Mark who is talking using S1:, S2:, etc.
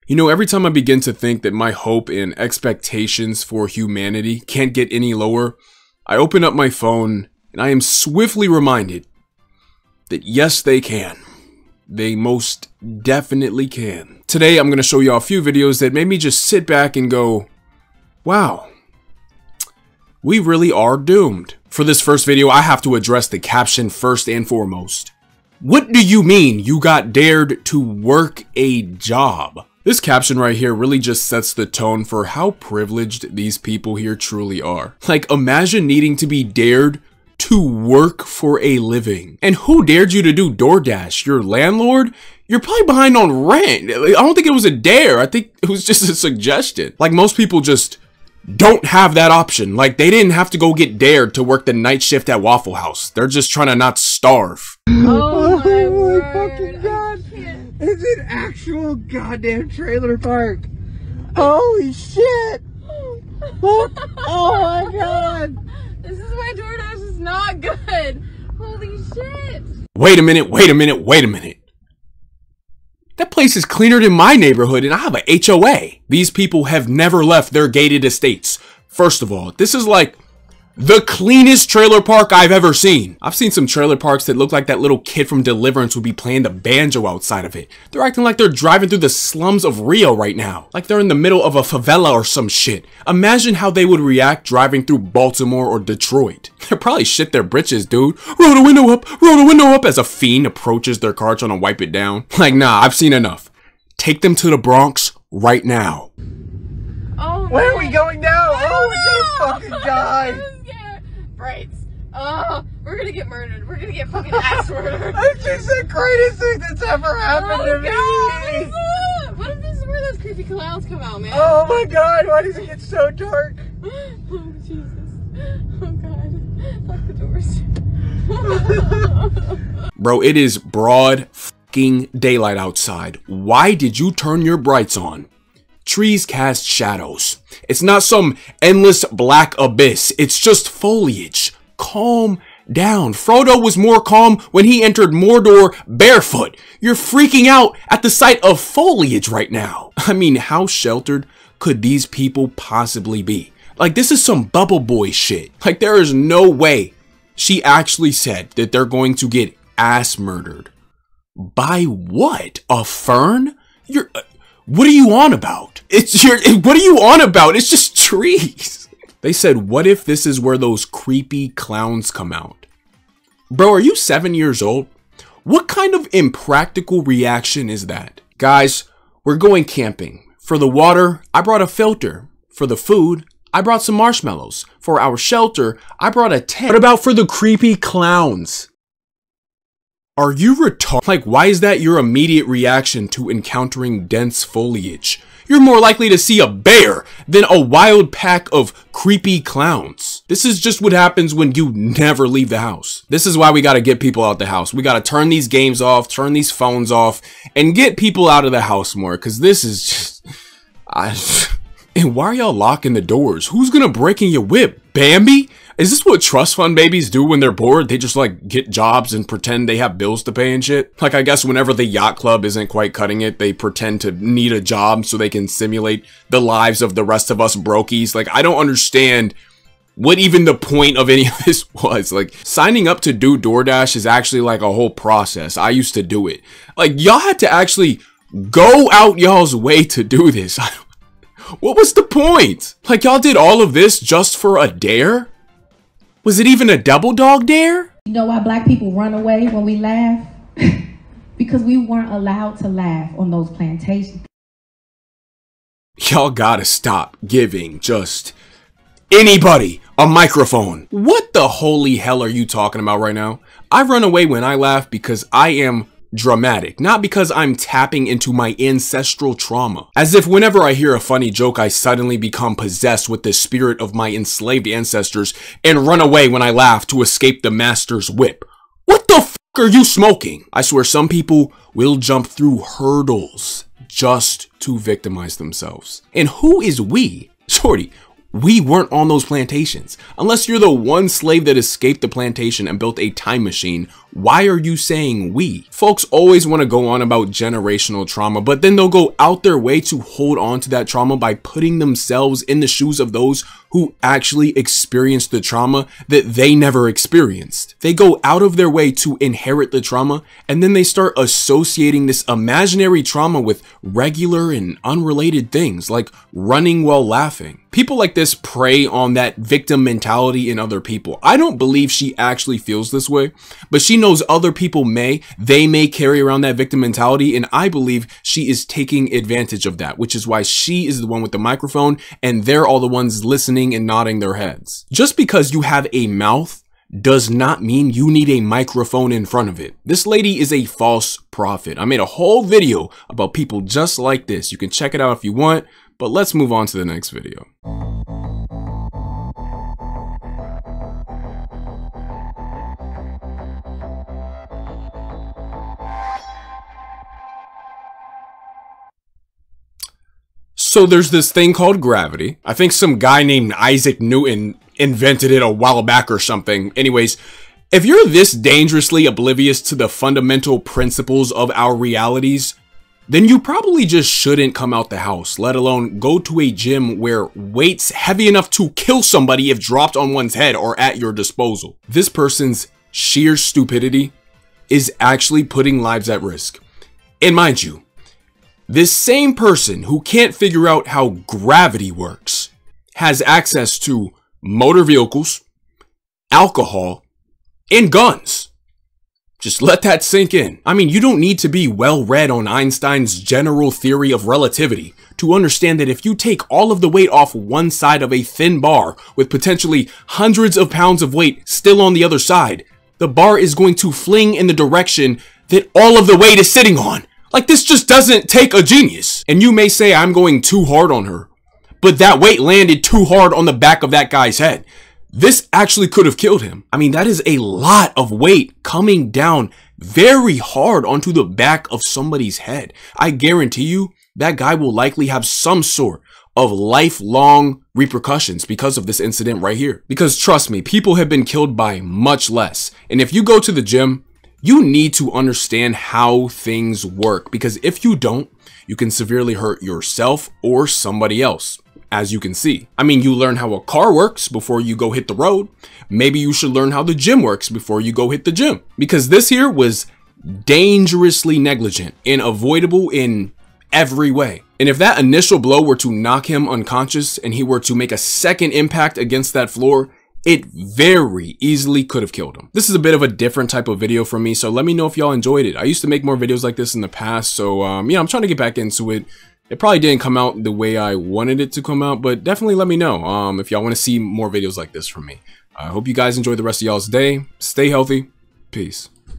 S1: You know, every time I begin to think that my hope and expectations for humanity can't get any lower, I open up my phone and I am swiftly reminded that yes, they can. They most definitely can. Today, I'm going to show you a few videos that made me just sit back and go, wow, we really are doomed. For this first video, I have to address the caption first and foremost. What do you mean you got dared to work a job? This caption right here really just sets the tone for how privileged these people here truly are. Like, imagine needing to be dared to work for a living. And who dared you to do DoorDash? Your landlord? You're probably behind on rent. I don't think it was a dare. I think it was just a suggestion. Like, most people just don't have that option. Like, they didn't have to go get dared to work the night shift at Waffle House. They're just trying to not starve.
S2: Oh my fucking god! It's an actual goddamn trailer park. Holy shit! Oh my god!
S3: This is why DoorDash is not good. Holy shit!
S1: Wait a minute, wait a minute, wait a minute. That place is cleaner than my neighborhood and I have a HOA. These people have never left their gated estates. First of all, this is like the cleanest trailer park I've ever seen. I've seen some trailer parks that look like that little kid from Deliverance would be playing the banjo outside of it. They're acting like they're driving through the slums of Rio right now. Like they're in the middle of a favela or some shit. Imagine how they would react driving through Baltimore or Detroit. They'd probably shit their britches, dude. Roll the window up as a fiend approaches their car trying to wipe it down. Like, nah, I've seen enough. Take them to the Bronx right now.
S3: Oh,
S2: where are we going now? Oh, we're gonna fucking die.
S3: Right. We're gonna get murdered. We're gonna get fucking ass murdered.
S2: It's just the greatest thing that's ever happened to me.
S3: God, what if this is where those creepy clowns come out, man?
S2: Oh my god, why does it get so dark?
S3: Oh, Jesus. Oh, God. Lock the doors.
S1: Bro, it is broad fucking daylight outside. Why did you turn your brights on? Trees cast shadows. It's not some endless black abyss. It's just foliage. Calm down. Frodo was more calm when he entered Mordor barefoot. You're freaking out at the sight of foliage right now. I mean, how sheltered could these people possibly be? Like, this is some Bubble Boy shit. Like, there is no way she actually said that they're going to get ass murdered. By what? A fern? What are you on about? What are you on about? It's just trees. They said, what if this is where those creepy clowns come out? Bro, are you 7 years old? What kind of impractical reaction is that? Guys, we're going camping. For the water, I brought a filter. For the food, I brought some marshmallows. For our shelter, I brought a tent. What about for the creepy clowns? Are you retarded? Like, why is that your immediate reaction to encountering dense foliage? You're more likely to see a bear than a wild pack of creepy clowns. This is just what happens when you never leave the house. This is why we gotta get people out the house. We gotta turn these games off, turn these phones off, and get people out of the house more, because this is just... And why are y'all locking the doors? Who's gonna break in your whip? Bambi? Is this what trust fund babies do when they're bored? They just like get jobs and pretend they have bills to pay and shit? Like, I guess whenever the yacht club isn't quite cutting it, they pretend to need a job so they can simulate the lives of the rest of us brokies. Like, I don't understand what even the point of any of this was. Like, signing up to do DoorDash is actually like a whole process. I used to do it. Like, y'all had to actually go out y'all's way to do this. What was the point? Like, y'all did all of this just for a dare? Was it even a double dog dare?
S4: You know why black people run away when we laugh? Because we weren't allowed to laugh on those plantations.
S1: Y'all gotta stop giving just anybody a microphone. What the holy hell are you talking about right now? I run away when I laugh because I am dramatic, not because I'm tapping into my ancestral trauma. As if whenever I hear a funny joke, I suddenly become possessed with the spirit of my enslaved ancestors and run away when I laugh to escape the master's whip. What the f*** are you smoking? I swear some people will jump through hurdles just to victimize themselves. And who is we? Shorty, we weren't on those plantations. Unless you're the one slave that escaped the plantation and built a time machine why are you saying we? Folks always want to go on about generational trauma, but then they'll go out their way to hold on to that trauma by putting themselves in the shoes of those who actually experienced the trauma that they never experienced. They go out of their way to inherit the trauma, and then they start associating this imaginary trauma with regular and unrelated things like running while laughing. People like this prey on that victim mentality in other people. I don't believe she actually feels this way, but she knows other people may. They may carry around that victim mentality, and I believe she is taking advantage of that, which is why she is the one with the microphone and they're all the ones listening and nodding their heads. Just because you have a mouth does not mean you need a microphone in front of it. This lady is a false prophet. I made a whole video about people just like this. You can check it out if you want, but let's move on to the next video. So there's this thing called gravity. I think some guy named Isaac Newton invented it a while back or something. Anyways, if you're this dangerously oblivious to the fundamental principles of our realities, then you probably just shouldn't come out the house, let alone go to a gym where weights heavy enough to kill somebody if dropped on one's head are at your disposal. This person's sheer stupidity is actually putting lives at risk. And mind you, this same person who can't figure out how gravity works has access to motor vehicles, alcohol, and guns. Just let that sink in. I mean, you don't need to be well read on Einstein's general theory of relativity to understand that if you take all of the weight off one side of a thin bar with potentially hundreds of pounds of weight still on the other side, the bar is going to fling in the direction that all of the weight is sitting on. Like, this just doesn't take a genius. And you may say I'm going too hard on her, but that weight landed too hard on the back of that guy's head. This actually could have killed him. I mean, that is a lot of weight coming down very hard onto the back of somebody's head. I guarantee you that guy will likely have some sort of lifelong repercussions because of this incident right here. Because trust me, people have been killed by much less. And if you go to the gym, you need to understand how things work, because if you don't, you can severely hurt yourself or somebody else, as you can see. I mean, you learn how a car works before you go hit the road. Maybe you should learn how the gym works before you go hit the gym, because this here was dangerously negligent and avoidable in every way. And if that initial blow were to knock him unconscious and he were to make a second impact against that floor, it very easily could have killed him. This is a bit of a different type of video for me, so let me know if y'all enjoyed it. I used to make more videos like this in the past, so yeah, I'm trying to get back into it. It probably didn't come out the way I wanted it to come out, but definitely let me know if y'all want to see more videos like this from me. I hope you guys enjoy the rest of y'all's day. Stay healthy. Peace.